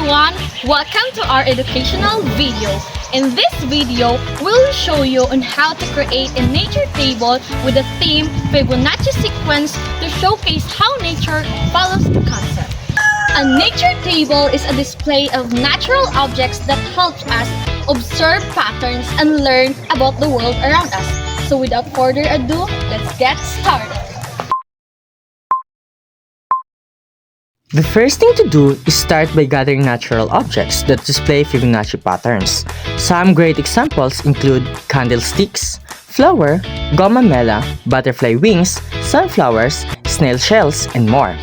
everyone! Welcome to our educational video. In this video, we'll show you on how to create a nature table with the theme Fibonacci sequence to showcase how nature follows the concept. A nature table is a display of natural objects that helps us observe patterns and learn about the world around us. So without further ado, let's get started. The first thing to do is start by gathering natural objects that display Fibonacci patterns. Some great examples include candlesticks, flower, goma mela, butterfly wings, sunflowers, snail shells, and more.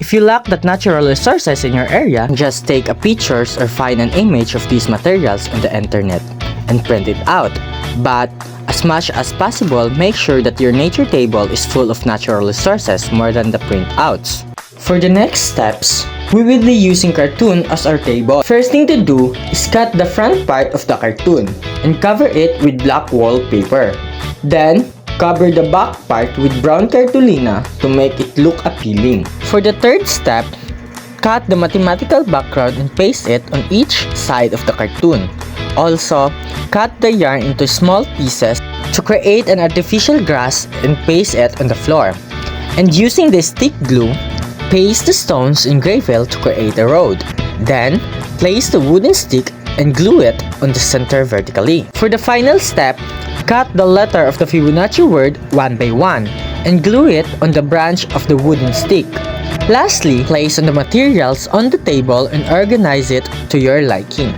If you lack that natural resources in your area, just take a pictures or find an image of these materials on the internet and print it out. But as much as possible, make sure that your nature table is full of natural resources more than the printouts. For the next steps, we will be using cartoon as our table. First thing to do is cut the front part of the cartoon and cover it with black wallpaper. Then, cover the back part with brown cartolina to make it look appealing. For the third step, cut the mathematical background and paste it on each side of the cartoon. Also, cut the yarn into small pieces to create an artificial grass and paste it on the floor. And using the stick glue, paste the stones in gravel to create a road. Then, place the wooden stick and glue it on the center vertically. For the final step, cut the letter of the Fibonacci word one by one and glue it on the branch of the wooden stick. Lastly, place on the materials on the table and organize it to your liking.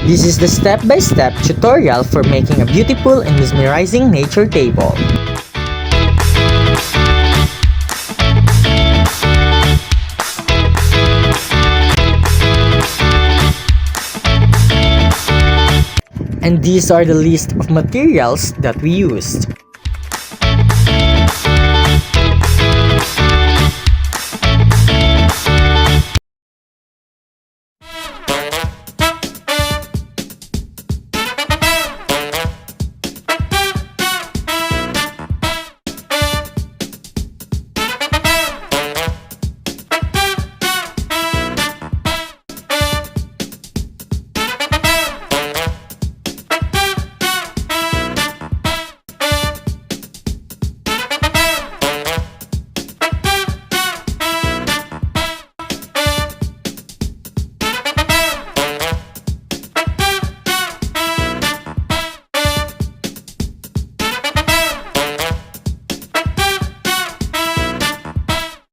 This is the step-by-step tutorial for making a beautiful and mesmerizing nature table. And these are the list of materials that we used.